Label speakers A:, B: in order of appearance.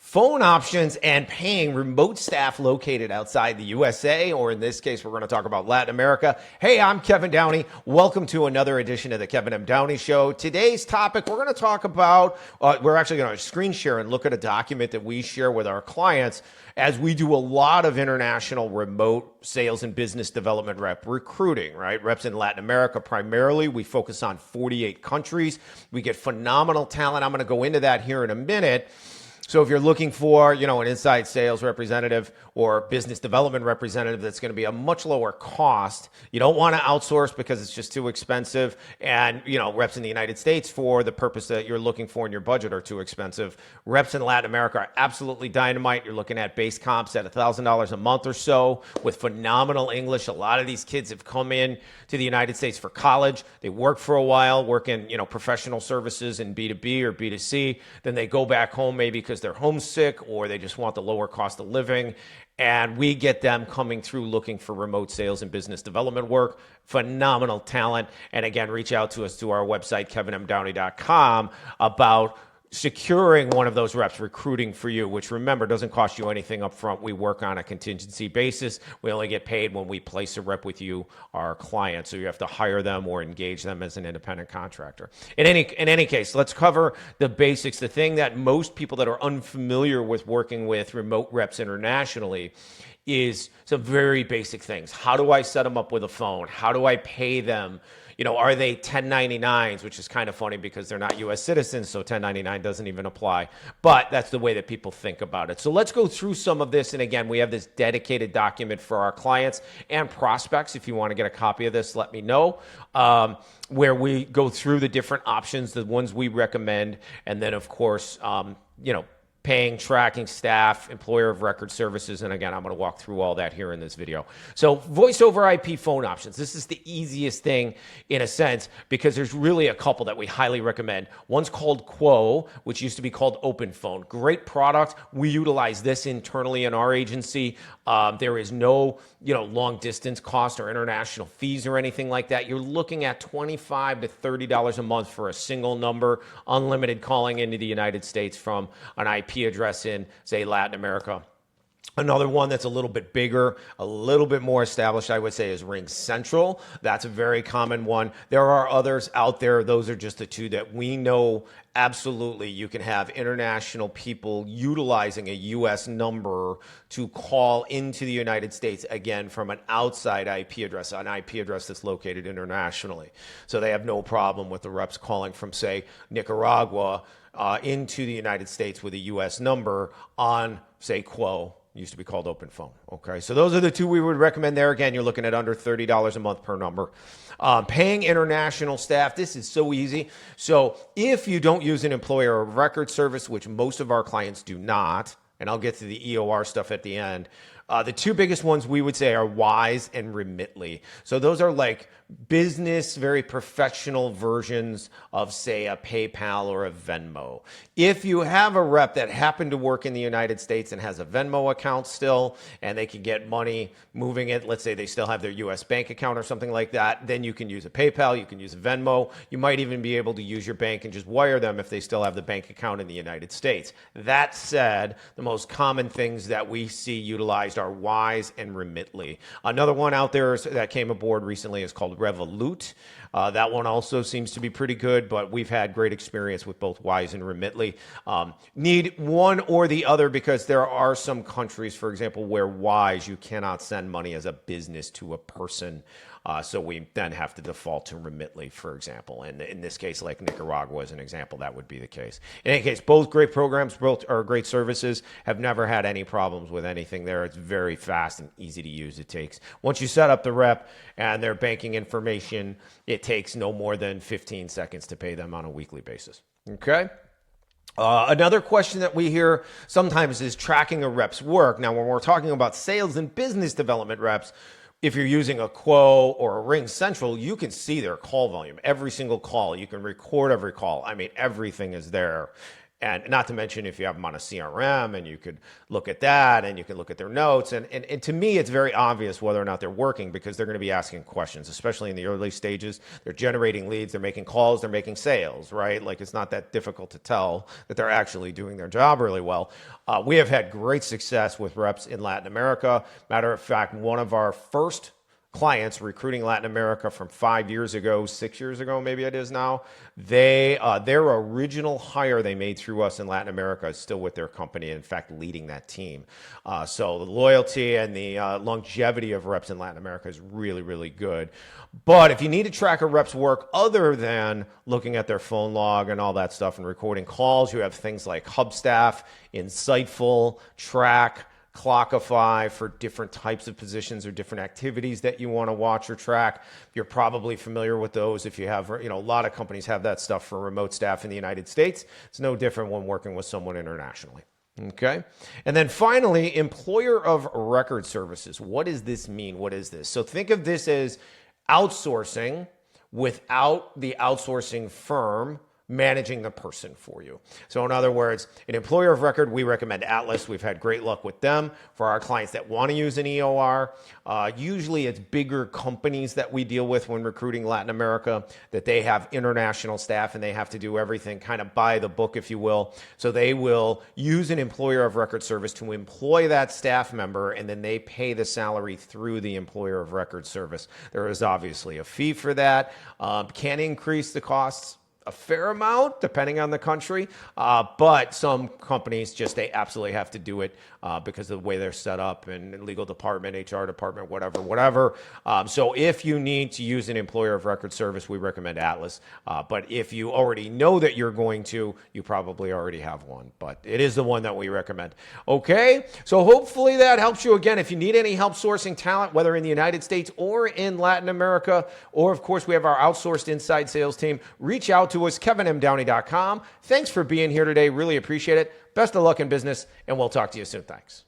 A: phone options and paying remote staff located outside the USA, or in this case, we're going to talk about Latin America. Hey, I'm Kevin Downey. Welcome to another edition of the Kevin M. Downey Show. Today's topic, we're going to talk about, we're actually going to screen share and look at a document that we share with our clients as we do a lot of international remote sales and business development rep recruiting, right? Reps in Latin America primarily. We focus on 48 countries. We get phenomenal talent. I'm going to go into that here in a minute. So if you're looking for, an inside sales representative or business development representative that's going to be a much lower cost, you don't want to outsource because it's just too expensive. And, reps in the United States for the purpose that you're looking for in your budget are too expensive. Reps in Latin America are absolutely dynamite. You're looking at base comps at $1,000 a month or so with phenomenal English. A lot of these kids have come in to the United States for college. They work for a while, work in, professional services in B2B or B2C. Then they go back home maybe because they're homesick or they just want the lower cost of living. And we get them coming through looking for remote sales and business development work. Phenomenal talent. And again, reach out to us to our website, kevinmdowney.com, about securing one of those reps, recruiting for you, which remember doesn't cost you anything up front. We work on a contingency basis. We only get paid when we place a rep with you, our client. So you have to hire them or engage them as an independent contractor. In any case, let's cover the basics. The thing that most people that are unfamiliar with working with remote reps internationally is some very basic things. How do I set them up with a phone? How do I pay them? Are they 1099s, which is kind of funny because they're not U.S. citizens, so 1099 doesn't even apply. But that's the way that people think about it. So let's go through some of this. And again, we have this dedicated document for our clients and prospects. If you want to get a copy of this, let me know, where we go through the different options, the ones we recommend, and then, of course, paying, tracking, staff, employer of record services. And again, I'm going to walk through all that here in this video. So voice over IP phone options. This is the easiest thing in a sense because there's really a couple that we highly recommend. One's called Quo, which used to be called Open Phone. Great product. We utilize this internally in our agency. There is no, long distance cost or international fees or anything like that. You're looking at $25 to $30 a month for a single number, unlimited calling into the United States from an IP address in, say, Latin America. Another one that's a little bit bigger, a little bit more established, I would say, is Ring Central. That's a very common one. There are others out there. Those are just the two that we know absolutely you can have international people utilizing a U.S. number to call into the United States, again, from an outside IP address, an IP address that's located internationally. So they have no problem with the reps calling from, say, Nicaragua into the United States with a U.S. number on, say, Quo. Used to be called Open Phone. Okay, so those are the two we would recommend there. Again, you're looking at under $30 a month per number. Paying international staff, this is so easy. So if you don't use an employer of record service, which most of our clients do not, and I'll get to the EOR stuff at the end, the two biggest ones we would say are Wise and Remitly. So those are like business, very professional versions of, say, a PayPal or a Venmo. If you have a rep that happened to work in the United States and has a Venmo account still, and they can get money moving it, let's say they still have their US bank account or something like that, then you can use a PayPal, you can use a Venmo. You might even be able to use your bank and just wire them if they still have the bank account in the United States. That said, the most common things that we see utilized are Wise and Remitly. Another one out there that came aboard recently is called Revolut. That one also seems to be pretty good, but we've had great experience with both Wise and Remitly. Need one or the other because there are some countries, for example, where Wise, you cannot send money as a business to a person. So we then have to default to Remitly, for example. And in this case, like Nicaragua as an example, that would be the case. In any case, both great programs, both are great services, have never had any problems with anything there. It's very fast and easy to use. It takes, once you set up the rep and their banking information, it takes no more than 15 seconds to pay them on a weekly basis. Okay? Another question that we hear sometimes is tracking a rep's work. Now, when we're talking about sales and business development reps, if you're using a Quo or a Ring Central, you can see their call volume, every single call. You can record every call. I mean, everything is there. And not to mention if you have them on a CRM and you could look at that and you can look at their notes. And to me, it's very obvious whether or not they're working because they're going to be asking questions, especially in the early stages. They're generating leads, they're making calls, they're making sales, right? Like it's not that difficult to tell that they're actually doing their job really well. We have had great success with reps in Latin America. Matter of fact, one of our first clients recruiting Latin America from 5 years ago, 6 years ago, maybe it is now. Their original hire they made through us in Latin America is still with their company, in fact, leading that team. So the loyalty and the longevity of reps in Latin America is really, really good. But if you need to track a rep's work other than looking at their phone log and all that stuff and recording calls, you have things like Hubstaff, Insightful, Track, Clockify for different types of positions or different activities that you want to watch or track. You're probably familiar with those if you have, a lot of companies have that stuff for remote staff in the United States. It's no different when working with someone internationally. Okay. And then finally, employer of record services. What does this mean? What is this? So think of this as outsourcing without the outsourcing firm managing the person for you. So in other words, an employer of record, we recommend Atlas. We've had great luck with them. For our clients that want to use an EOR, usually it's bigger companies that we deal with when recruiting Latin America, that they have international staff and they have to do everything kind of by the book, if you will. So they will use an employer of record service to employ that staff member, and then they pay the salary through the employer of record service. There is obviously a fee for that. Can increase the costs a fair amount depending on the country, but some companies they absolutely have to do it because of the way they're set up and legal department, HR department, whatever. So if you need to use an employer of record service, we recommend Atlas. But if you already know that you're going to, you probably already have one, but it is the one that we recommend. Okay, so hopefully that helps you. Again, if you need any help sourcing talent, whether in the United States or in Latin America, or of course we have our outsourced inside sales team, reach out to us, kevinmdowney.com. Thanks for being here today. Really appreciate it. Best of luck in business, and we'll talk to you soon. Thanks.